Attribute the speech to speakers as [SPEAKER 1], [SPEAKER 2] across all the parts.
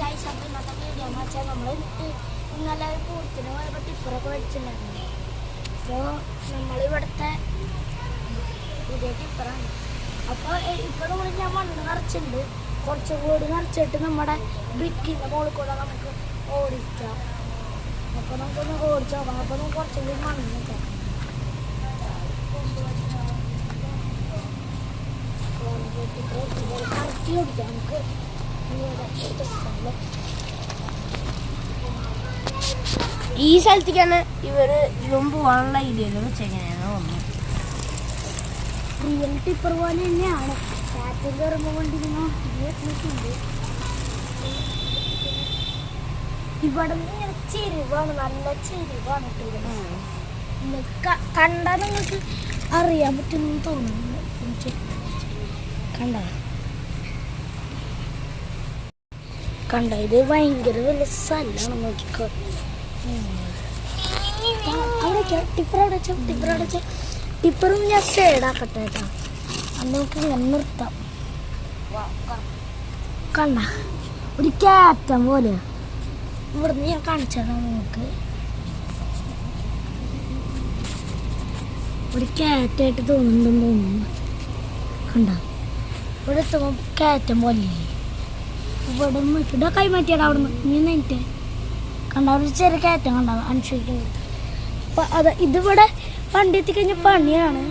[SPEAKER 1] Guys, അപ്പോൾ ഇന്നത്തെ video എന്ന് വെച്ചാൽ നമ്മൾ ഇന്നലെ പൂരത്തിന് പോയപ്പോൾ ടിപ്പറൊക്കെ മേടിച്ചിട്ടുണ്ടായിരുന്നു. അപ്പോൾ നമ്മളിവിടുത്തെ പുതിയ ടിപ്പറാണ്. അപ്പോൾ ഇപ്പോൾ നമ്മൾ ഞാൻ മണ്ണ് നിറച്ചിട്ടുണ്ട്. കുറച്ചും കൂടി നിറച്ചിട്ട് നമ്മുടെ ബ്രിക്കിൻ്റെ മുകളിൽ കൂടെ നമുക്ക് ഓടിക്കാം. അപ്പോൾ നമുക്കൊന്ന് ഓടിച്ച് നോക്കാം. അപ്പോൾ നമുക്ക് കുറച്ചും കൂടി മണ്ണ് നിൽക്കാം. കറക്റ്റ് ഓടിക്കാം നമുക്ക്.
[SPEAKER 2] ഈ സ്ഥലത്തേക്കാണ് ഇവൻ പോകാനുള്ള ഐഡിയയിൽ വെച്ചെങ്ങനെയാണ് തോന്നുന്നു.
[SPEAKER 1] റിയൽ ടിപ്പർ പോലെ തന്നെയാണ്. കാറ്റിൽ കയറുമ്പോൾ കൊണ്ടിരുന്നു ഇവിടെ നിന്ന് ഇങ്ങനെ ചെരിവാണ്, നല്ല ചെരിവാണ് കണ്ടാൽ നിങ്ങൾക്ക് അറിയാൻ പറ്റുമെന്ന് തോന്നുന്നു. കണ്ട ഇത് ഭയങ്കര വലിയ സ്ഥലമാണ്. നോക്കിക്കോ, ടിപ്പറും ഞാൻ സൈഡാക്കട്ടെ കേട്ടോ. അന്ന് നമുക്ക് ഇങ്ങനെ നിർത്താം. കണ്ട ഒരു കയറ്റം പോലെ ഇവിടുന്ന് ഞാൻ കാണിച്ചാണ് നിങ്ങൾക്ക്. ഒരു കയറ്റായിട്ട് തോന്നുന്നുണ്ടെന്ന് തോന്നുന്നു. കണ്ട ഇവിടെ എത്തുമ്പോൾ കയറ്റം പോലെ ഇവിടെ ഇവിടെ കൈമാറ്റിയാണ് അവിടെ നിന്ന് നീ നിന്നിട്ട് കണ്ട ഒരു ചെറിയ കയറ്റം കണ്ടാവും അനുസരിക്കുന്നത്. അപ്പം അത് ഇതിവിടെ വണ്ടി എത്തിക്കഴിഞ്ഞ പണിയാണ്.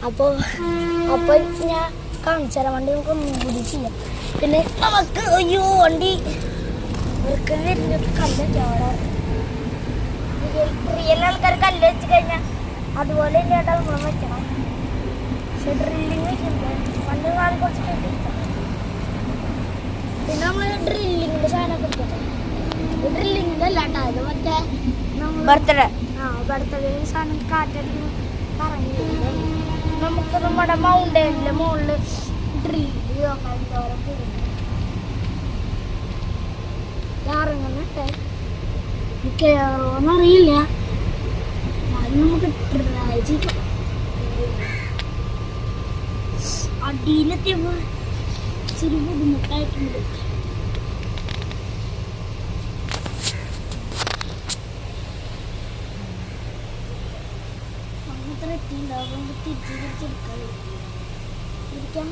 [SPEAKER 1] അപ്പോൾ ഞാൻ കാണിച്ചു തരാം. വണ്ടി നമുക്ക് ഒന്നും കൂടി ചെയ്യാം. പിന്നെ നമുക്ക് അയ്യോ വണ്ടി ഇവർക്ക് വരുന്നത് കല്ല് അവിടെ റിയൽ ആൾക്കാർ കല്ല് വെച്ച് കഴിഞ്ഞാൽ അതുപോലെ ചേട്ടാ നമ്മൾ വെക്കണം. പക്ഷെ ഡ്രില്ലിങ് വെച്ചിട്ടുണ്ട്. വണ്ടി നാളെ കുറച്ച് കേട്ടിരിക്കാം. പിന്നെ നമ്മൾ ഡ്രില്ലിങ്ങിൻ്റെ സാധനമൊക്കെ എടുക്കട്ടെ. ഡ്രില്ലിങ്ങിൻ്റെ അല്ലാട്ടോ, അത് മറ്റേ നമ്മൾ ബർത്ത്ഡേ സാധനം കാറ്റടിക്കുന്നു പറഞ്ഞിട്ടുണ്ട്. നമുക്ക് നമ്മുടെ മൗണ്ടൈനിലെ മുകളിൽ ഡ്രില്ല് നോക്കാൻ എന്തോരം ഇറങ്ങുന്നിട്ടെ കയറുമെന്നറിയില്ല. അത് നമുക്ക് ട്രൈ ചെയ്യാം. അടിയിലെത്തിയപ്പോൾ ഇച്ചിരി ബുദ്ധിമുട്ടായിട്ടുണ്ട്. അങ്ങനത്തെ എത്തിയിട്ടുണ്ടാവും. തിരിച്ചെടുക്കാൻ ഇരിക്കാൻ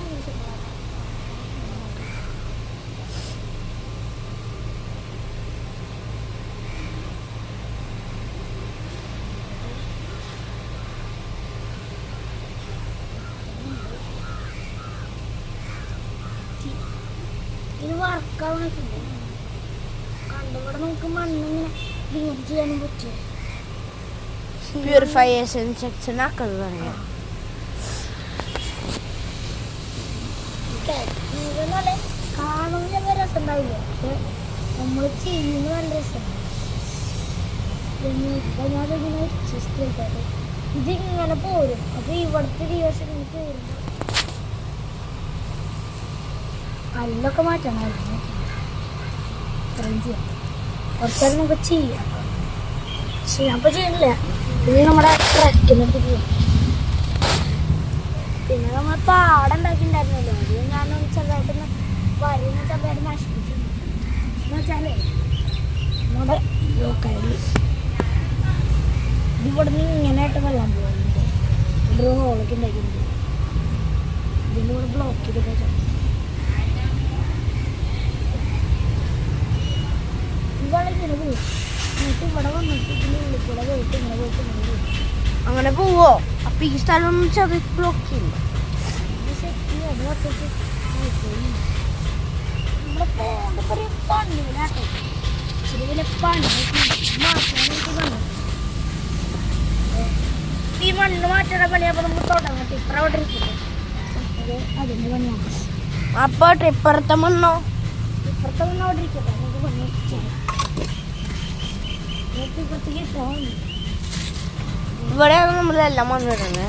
[SPEAKER 1] ഇത് വർക്കാവുന്നിട്ടുണ്ട്. കണ്ടുകൂടെ നമുക്ക് മണ്ണിങ്ങനെ റിമൂവ് ചെയ്യാനും പറ്റും.
[SPEAKER 2] പ്യൂരിഫയേഷൻ സെക്ഷൻ ആക്കുന്നത് പറയാം.
[SPEAKER 1] നല്ല കാണുമ്പോൾ ചില രസമുണ്ടാവില്ല, പക്ഷെ നമ്മൾ ചെയ്യുന്നത് നല്ല രസമാണ്. ഞാനിങ്ങനെ അഡ്ജസ്റ്റ് ചെയ്തത് ഇതിങ്ങനെ പോരും. അപ്പോൾ ഇവിടുത്തെ ദിവസം എനിക്ക് വരുമ്പോൾ കല്ലൊക്കെ മാറ്റണമായിരുന്നു. ഇത്രയും ചെയ്യാം. കുറച്ചേരം നമുക്ക് ചെയ്യാം. ചെയ്യാപ്പോൾ ചെയ്യണില്ല. ഇത് നമ്മുടെ ട്രക്കിനൊക്കെ ചെയ്യാം. പിന്നെ നമ്മൾ പാടുണ്ടാക്കിയിട്ടുണ്ടായിരുന്നല്ലോ, അത് ഞാനൊന്ന് ചെറുതായിട്ടൊന്ന് വരന്ന് ചെറുതായിട്ട് നശിപ്പിച്ചു. എന്ന് വെച്ചാലേ നമ്മുടെ ലോക്കായി ഇവിടെ നിന്ന് ഇങ്ങനെയായിട്ട് വെള്ളം പോകുന്നുണ്ട്. ഇവിടെ ഹോളൊക്കെ ഉണ്ടാക്കിയിട്ടുണ്ട്. ഇതിൻ്റെ കൂടെ ബ്ലോക്ക് ചെയ്തൊക്കെ വെച്ചാൽ ഇങ്ങനെ പോകും. എന്നിട്ട് ഇവിടെ വന്നിട്ട് ഇതിൻ്റെ ഉള്ളിൽ കൂടെ പോയിട്ട് ഇങ്ങനെ പോയിട്ട് ഇങ്ങനെ പോകും.
[SPEAKER 2] അങ്ങനെ പോവോ? അപ്പൊ ഈ സ്ഥലം ചെറിയ ബ്ലോക്ക് ചെയ്യും.
[SPEAKER 1] നമ്മളെ പോകേണ്ട പറയും പണിയിലാട്ടോ. ചെറിയ വലിയ പണി ഈ മണ്ണ് മാറ്റുന്ന പണിയപ്പോൾ നമുക്ക് തുടങ്ങട്ടെ. ഇപ്പം അവിടെ ഇരിക്കട്ടെ. അതിൻ്റെ പണിയാണ്.
[SPEAKER 2] അപ്പൊ ഇപ്പുറത്തെ മണ്ണോ?
[SPEAKER 1] ഇപ്പുറത്തെ മണ്ണ് അവിടെ ഇരിക്കട്ടെ. നമുക്ക് പണി ചെയ്യാം. ഇപ്പുറത്തേക്ക് ഇട്ടാൽ
[SPEAKER 2] ഇവിടെയാണ് നമ്മളെല്ലാം മണ്ണിടുന്നത്.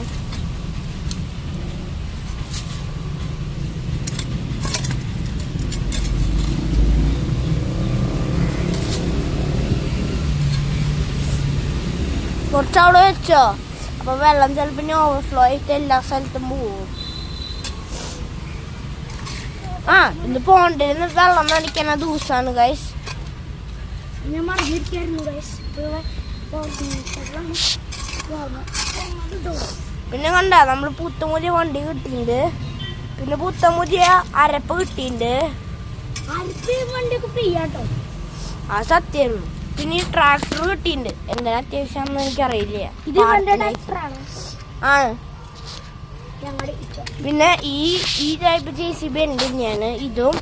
[SPEAKER 2] കുറച്ചവിടെ വെച്ചോ. അപ്പൊ വെള്ളം ചിലപ്പോൾ ഓവർഫ്ലോ ആയിട്ട് എല്ലാ സ്ഥലത്തും പോവും. ആ ഇന്ന് പോണ്ടിരുന്ന് വെള്ളം നടിക്കുന്ന ദിവസമാണ് ഗൈസ്.
[SPEAKER 1] ഞാൻ മറിഞ്ഞിരിക്കായിരുന്നു ഗൈസ്.
[SPEAKER 2] പിന്നെ കണ്ട നമ്മൾ പുത്തമുതിയ വണ്ടി കിട്ടിയിട്ടുണ്ട്. പിന്നെ പുത്തമുതിയ അരപ്പ് കിട്ടിയിട്ടുണ്ട്.
[SPEAKER 1] വണ്ടിയൊക്കെ ഫ്രീ ആട്ടോ.
[SPEAKER 2] ആ സത്യമായിരുന്നു. പിന്നെ ഈ ട്രാക്ടർ കിട്ടിയിട്ടുണ്ട്. എന്തിനാ അത്യാവശ്യം എനിക്കറിയില്ല.
[SPEAKER 1] ഇത് ട്രാക്ടറാണ്.
[SPEAKER 2] ആ പിന്നെ ഈ ടൈപ്പ് JCB ഉണ്ട്. ഞാൻ ഇതും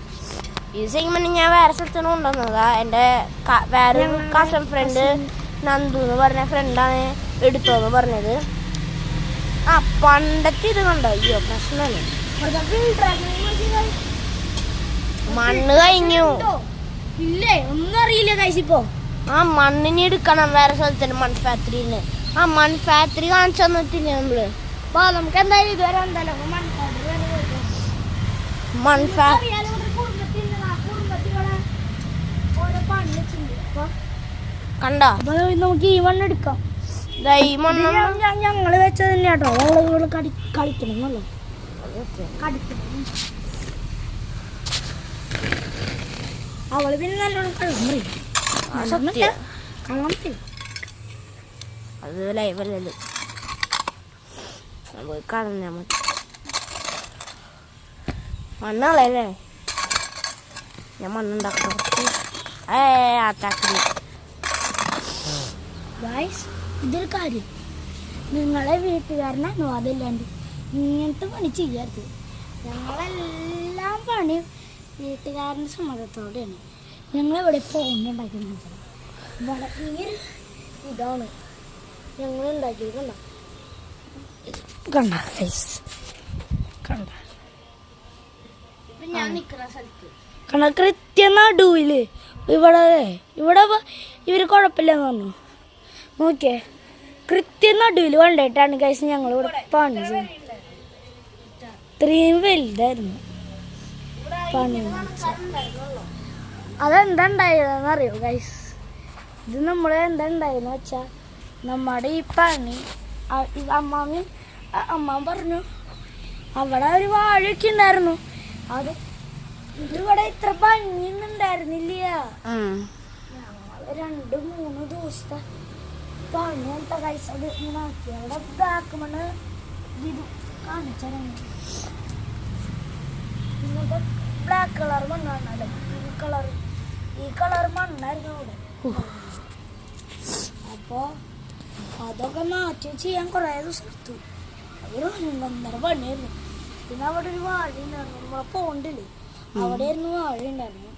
[SPEAKER 2] ഈ സെഗ്മെന്റ് ഞാൻ വേറെ സ്ഥലത്താണ് കൊണ്ടുവന്നതാ. എൻ്റെ വേറെ കസൻ ഫ്രണ്ട് നന്ദു എന്ന് പറഞ്ഞ ഫ്രണ്ടാണ് എടുത്തോന്ന് പറഞ്ഞത്. ആ പണ്ടത്തെ ഇത് കണ്ടോ? അയ്യോ പ്രശ്നമാണ്, മണ്ണ് കഴിഞ്ഞു.
[SPEAKER 1] ഇല്ലേ ഒന്നും അറിയില്ല കഴിച്ചിപ്പോ.
[SPEAKER 2] ആ മണ്ണിന് എടുക്കണം വേറെ സ്ഥലത്തിന്, മൺ ഫാക്ടറിന്ന്. ആ മൺ ഫാക്ടറി കാണിച്ചു തന്നിട്ടില്ല നമ്മള്.
[SPEAKER 1] നമുക്ക് എന്തായാലും ഇതുവരെ
[SPEAKER 2] മൺ ഫാക്ടറി കണ്ടോ?
[SPEAKER 1] നമുക്ക് ഈ മണ്ണ് എടുക്കാം.
[SPEAKER 2] ഈ മണ്ണ്
[SPEAKER 1] ഞങ്ങള് വെച്ചത് തന്നെ കേട്ടോ. ഞങ്ങള് കളിക്കണമെന്നല്ലോ. അവള് പിന്നെ നല്ലോണം
[SPEAKER 2] അത് ലൈവല്ലല്ലോ, പോയി കളഞ്ഞാ മതി. മണ്ണല്ലേ ഞാൻ മണ്ണുണ്ടാക്കാം.
[SPEAKER 1] ഇതൊരു കാര്യം, നിങ്ങളെ വീട്ടുകാരനെ അനുവാദമില്ലാണ്ട് ഇങ്ങനത്തെ പണി ചെയ്യരുത്. ഞങ്ങളെല്ലാം പണി വീട്ടുകാരൻ്റെ സമ്മതത്തോടെയാണ്. ഞങ്ങളിവിടെ ഫോണുണ്ടാക്കുന്നത്. ഇവിടെ ഈ ഇതാണ് ഞങ്ങൾ ഉണ്ടാക്കിയത്. കണ്ട കണ്ട
[SPEAKER 2] ഞാൻ നിൽക്കുന്ന സ്ഥലത്ത്
[SPEAKER 1] കണ്ട കൃത്യം നടുവില് ഇവിടെ ഇവര് കുഴപ്പമില്ലെന്ന് പറഞ്ഞു. നോക്കിയേ, കൃത്യം നടുവിൽ കൊണ്ടായിട്ടാണ് ഗൈസ് ഞങ്ങളിവിടെ പണി ചെയ്യുന്നത്. ഇത്രയും വലുതായിരുന്നു പണി. അതെന്താ ഉണ്ടായതെന്ന് അറിയോ ഗൈസ്? ഇത് നമ്മൾ എന്താ ഉണ്ടായെന്ന് വെച്ചാൽ നമ്മുടെ ഈ പണി അമ്മ പറഞ്ഞു അവിടെ ഒരു വാഴയൊക്കെ ഉണ്ടായിരുന്നു. അത് ഇതിവിടെ ഇത്ര ഭംഗിയൊന്നും ഉണ്ടായിരുന്നില്ല. ഞങ്ങള് 2-3 ദിവസത്തെ പണിയാ ഗൈസ്. അത് ഇങ്ങനെ ആക്കി അവിടെ ബാക്ക് മണ്ണ് ഇത് കാണിച്ചാൽ ഇങ്ങനത്തെ ബ്ലാക്ക് കളർ മണ്ണാണല്ലോ. ഈ കളർ മണ്ണായിരുന്നു അവിടെ. അപ്പൊ അതൊക്കെ മാറ്റി ചെയ്യാൻ കുറേ ദിവസം എടുത്തു. അതൊരു 1.5 പണിയായിരുന്നു. പിന്നെ അവിടെ ഒരു വാഴ ഉണ്ടായിരുന്നു. നമ്മളെ പോണ്ടില്ലേ, അവിടെ ആയിരുന്നു വാഴ ഉണ്ടായിരുന്നു.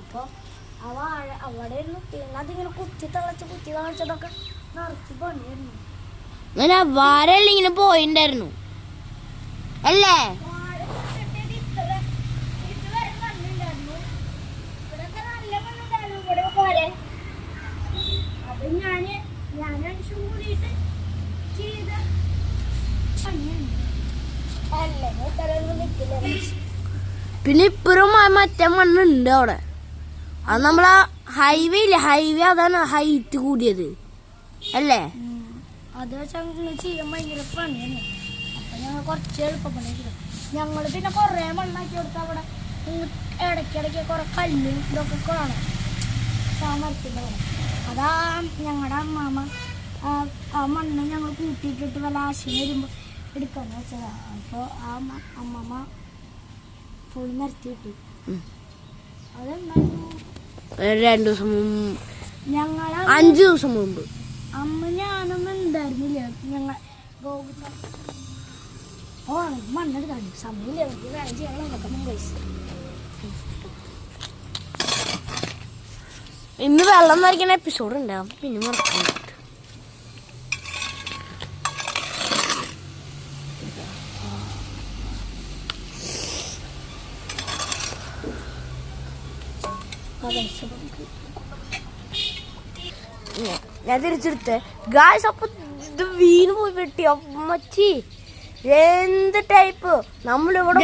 [SPEAKER 1] അപ്പോൾ ആ വാഴ അവിടെ ആയിരുന്നു. പിന്നെ അതിങ്ങനെ കുത്തി തളച്ചതൊക്കെ നിറച്ച് പണിയായിരുന്നു.
[SPEAKER 2] വാരല്ല പോയിണ്ടായിരുന്നു അല്ലേ?
[SPEAKER 1] അത് ഞാൻ അഞ്ചും കൂടിയിട്ട് ചെയ്ത പണിയാണ്.
[SPEAKER 2] പിന്നെ ഇപ്പഴും മറ്റേ മണ്ണുണ്ട് അവിടെ. അത് നമ്മളാ ഹൈവേ ഇല്ലേ, ഹൈവേ അതാണ് ഹൈറ്റ് കൂടിയത് അല്ലേ?
[SPEAKER 1] അത് വെച്ചാൽ ചെയ്യാൻ ഭയങ്കര പണിയാണ്. അപ്പൊ ഞങ്ങൾ കുറച്ച് എളുപ്പപ്പണി ചെയ്തു. ഞങ്ങൾ പിന്നെ കുറേ മണ്ണാക്കി കൊടുത്ത അവിടെ ഇടയ്ക്കിടയ്ക്ക് കുറെ കല്ലും ഇതൊക്കെ കാണാം മരത്തിൻ്റെ. അതാ ഞങ്ങളുടെ അമ്മാമ്മ ആ മണ്ണ് ഞങ്ങൾ കൂട്ടിയിട്ടിട്ട് വല്ല ആശയം വരുമ്പോൾ എടുക്കാന്ന് വെച്ചതാണ്. അപ്പോൾ ആ അമ്മമ്മ ഫുൾ നിരത്തി കിട്ടി. അതെന്തായിരുന്നു
[SPEAKER 2] 2 ദിവസം മുമ്പ്,
[SPEAKER 1] ഞങ്ങൾ
[SPEAKER 2] 5 ദിവസം മുമ്പ്
[SPEAKER 1] അമ്മ ഞാനൊന്നും ഉണ്ടായിരുന്നില്ല. ഞങ്ങൾ മണ്ണെടുക്കാൻ സമയമില്ല. വേറെ ചെയ്യാനുള്ള പൈസ.
[SPEAKER 2] ഇന്ന് വെള്ളം നിറയ്ക്കുന്ന എപ്പിസോഡ് ഉണ്ടാവും. പിന്നെ മറക്കാൻ ഞാൻ തിരിച്ചെടുത്ത് ഗായ്സ്. അപ്പൊ ഇത് വീണ് പോയി വെട്ടി മച്ചി. എന്ത് ടൈപ്പ് നമ്മളിവിടെ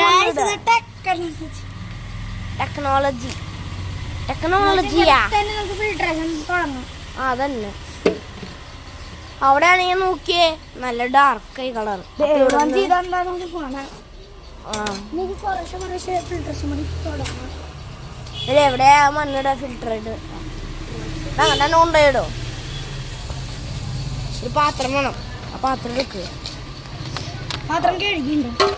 [SPEAKER 2] ടെക്നോളജിയാ അതന്നെ. അവിടെ ആണെങ്കിൽ നോക്കിയേ, നല്ല ഡാർക്ക് ആയി കളർ.
[SPEAKER 1] എനിക്ക് കുറേശ്ശെ ഫിൽട്ടേഴ്സ് മതി തുടങ്ങാം.
[SPEAKER 2] ഇത് എവിടെയാ മണ്ണിടെ ഫിൽട്ടർ ഇട്ട് അങ്ങനെ തന്നെ കൊണ്ടുപോയിടോ. ഒരു പാത്രം വേണം, ആ പാത്രം എടുക്കുക.
[SPEAKER 1] പാത്രം കഴുകിണ്ടോ?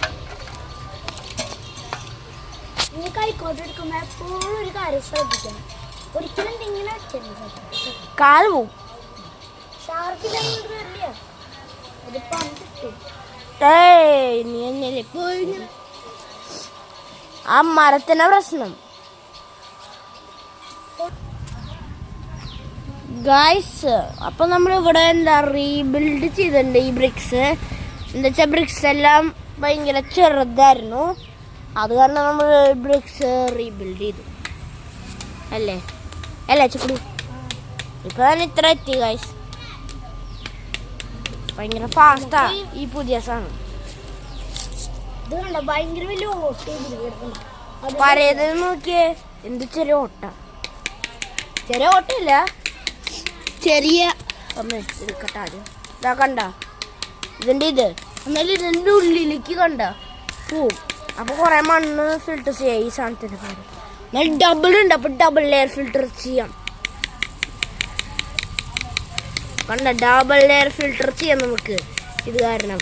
[SPEAKER 1] നീ കൈക്കോട്ട് എടുക്കുമ്പോ എപ്പോഴും ഒരു കാര്യം ശ്രദ്ധിക്കണം, ഒരിക്കലും ഇങ്ങനെ വെക്കരുത്.
[SPEAKER 2] കാല് പോവും.
[SPEAKER 1] ഷാർക്കില്ലെങ്കിൽ വരില്ല, അതിപ്പോ കിട്ടും.
[SPEAKER 2] നീ എന്നല്ലേ പോയി ആ മരത്തിന്റെ പ്രശ്നം. ഗായ്സ്, അപ്പൊ നമ്മൾ ഇവിടെ എന്താ റീബിൽഡ് ചെയ്തിട്ടുണ്ട് ഈ ബ്രിക്സ്. എന്താ വെച്ചാൽ ബ്രിക്സ് എല്ലാം ഭയങ്കര ചെറുതായിരുന്നു, അത് കാരണം നമ്മൾ ബ്രിക്സ് റീബിൽഡ് ചെയ്തു. അല്ലേ അല്ലേ ചുക്കുടി? ഇപ്പൊ തന്നെ ഇത്ര എത്തി ഗായ്സ്. ഭയങ്കര ഫാസ്റ്റാ ഈ പുതിയ സാധനം.
[SPEAKER 1] ഇത് കണ്ട ഭയങ്കര വലിയ ഓട്ട
[SPEAKER 2] പരയത് നോക്കിയേ, എന്ത് ചെറിയ ഓട്ട. ചെറിയ ഓട്ടയില്ല, ചെറിയ ഒന്ന് എടുക്കട്ടെ ആദ്യം. ഇതാ കണ്ട ഇതിൻ്റെ ഇത്, എന്നാലും ഇതിൻ്റെ ഉള്ളിലേക്ക് കണ്ട പോവും. അപ്പോൾ കുറേ മണ്ണ് ഫിൽട്ടർ ചെയ്യാം ഈ സാധനത്തിൻ്റെ കാര്യം. എന്നാൽ ഡബിൾ ഉണ്ട്, അപ്പോൾ ഡബിൾ ലെയർ ഫിൽട്ടർ ചെയ്യാം. കണ്ട ഡബിൾ ലെയർ ഫിൽട്ടർ ചെയ്യാം നമുക്ക് ഇത് കാരണം.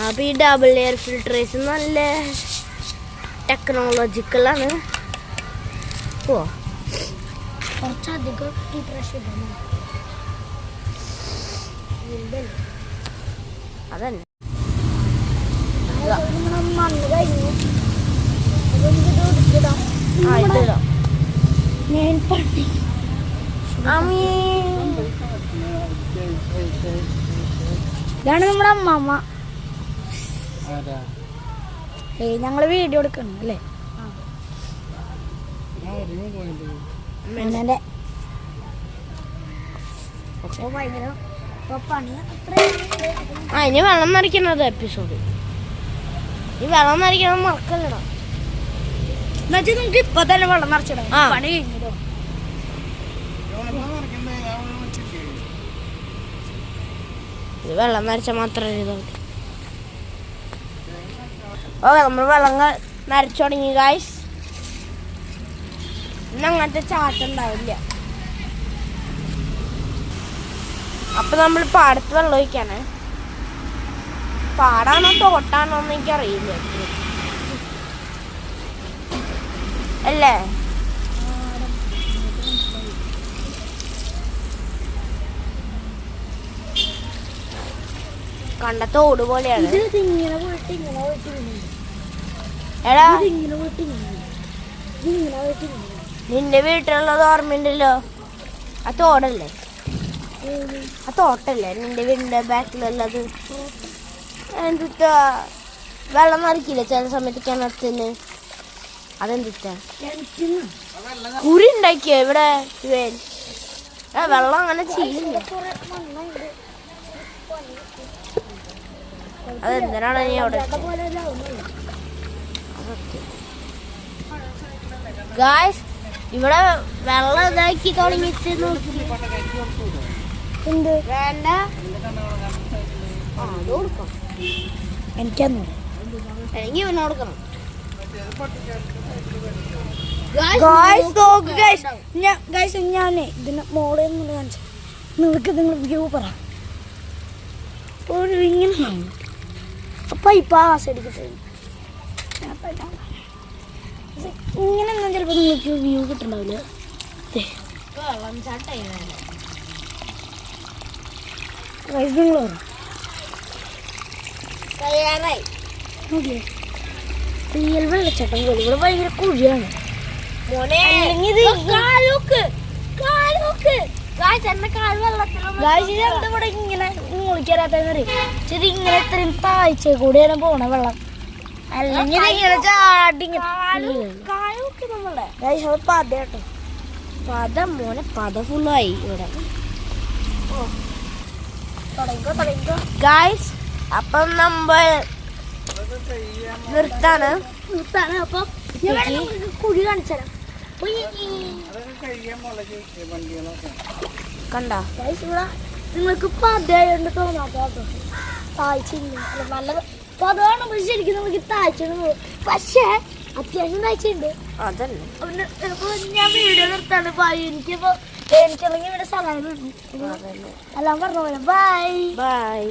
[SPEAKER 2] അപ്പോൾ ഈ ഡബിൾ ലെയർ ഫിൽട്രേഷൻ നല്ല ടെക്നോളജിക്കലാണ്. ഓ
[SPEAKER 1] കുറച്ചധികം ഈ പ്രാവശ്യം
[SPEAKER 2] അതന്നെ
[SPEAKER 1] മണ്ണ് കഴിഞ്ഞു. അതെനിക്കിടാം ഞാൻ പണി. ഇതാണ് നമ്മുടെ അമ്മമ്മ. ഞങ്ങള് വീഡിയോ എടുക്കണം അല്ലേ? അങ്ങനെ ഭയങ്കര പണി.
[SPEAKER 2] ഇനി വെള്ളം നിറയ്ക്കുന്നത് എപ്പിസോഡ്. ഈ വെള്ളം നിറയ്ക്കണം മറക്കല്ലടാ.
[SPEAKER 1] എന്നുവെച്ചാൽ നമുക്ക് ഇപ്പൊ തന്നെ വെള്ളം നിറച്ചിടാം, പണി കഴിഞ്ഞല്ലോ.
[SPEAKER 2] ഇത് വെള്ളം നരച്ചാൽ മാത്രമേ ഇതാവും. ഓക്കെ, നമ്മൾ വെള്ളം നരച്ചു തുടങ്ങി ഗായ്സ്. ഇന്ന് അങ്ങനത്തെ ചാട്ടം ഉണ്ടാവില്ല. അപ്പൊ നമ്മൾ പാടത്ത് വെള്ളം ഒഴിക്കാണ്. പാടാണോ തോട്ടാണോ എന്ന് എനിക്കറിയില്ല അല്ലേ. കണ്ട തോട് പോലെയാണ്. എടാ, നിന്റെ വീട്ടിലുള്ളത് ഓർമ്മയുണ്ടല്ലോ, ആ തോടല്ലേ? ആ തോട്ടല്ലേ നിന്റെ വീടിന്റെ ബാക്കിലുള്ളത്? എന്തിട്ടാ വെള്ളം നിറക്കില്ല ചില സമയത്ത് കിണറ്റിന്? അതെന്തിട്ടാ കുരി ഉണ്ടാക്കിയോ ഇവിടെ? വെള്ളം അങ്ങനെ ചെയ്യില്ല. അതെന്തിനാണ് നീ അവിടെ? ഗായ്സ്, ഇവിടെ വെള്ളം ഇതാക്കി തുടങ്ങിയിട്ട് നോക്കി. വേണ്ട, അത് കൊടുക്കാം.
[SPEAKER 1] എനിക്കന്നു
[SPEAKER 2] എനിക്ക് പിന്നെ കൊടുക്കണം.
[SPEAKER 1] ഞാനേ ഇതിന് മോളെ കാണിച്ചു നിങ്ങൾക്ക്. നിങ്ങൾ വ്യൂ പറ. ഒരു ഇങ്ങനെ പൈപ്പ് ആ സൈഡിൽ ഇങ്ങനെ ഒന്നും ചിലപ്പോൾ നിങ്ങൾക്ക് വ്യൂ കിട്ടുന്നുണ്ടാവില്ല. നിങ്ങൾ റിയൽ വെള്ളച്ചാട്ടം പോലെ ഇവിടെ ഭയങ്കര കുഴിയാണ്. ഇവിടെ ഇങ്ങനെ മുളിക്കാറാത്തറിയും ശരി. ഇങ്ങനെ ഇത്രയും താഴ്ച കൂടിയാണ് പോണ വെള്ളം. അല്ലെങ്കിൽ ഇങ്ങനെ ചാടി പത കേട്ടോ.
[SPEAKER 2] പത മോനെ, പത ഫുള്ളായി ഇവിടെ. ഗായ്സ്, അപ്പം നമ്മൾ നിർത്താണ്.
[SPEAKER 1] അപ്പൊ കുഴി കാണിച്ചു തരാം.
[SPEAKER 2] കണ്ട
[SPEAKER 1] നിങ്ങൾക്ക് പതയുണ്ട് തോന്നാത്ത താഴ്ചയില്ല നല്ല പതാണ് ശരിക്കും നമുക്ക് താഴ്ച പക്ഷേ അത്യാവശ്യം താഴ്ചയുണ്ട്.
[SPEAKER 2] അതന്നെ
[SPEAKER 1] ഞാൻ വീഡിയോ നിർത്താണ് ബൈ. എനിക്കില്ലെങ്കിൽ ഇവിടെ സഹായം എല്ലാം പറഞ്ഞ പോലെ ബൈ
[SPEAKER 2] ബൈ.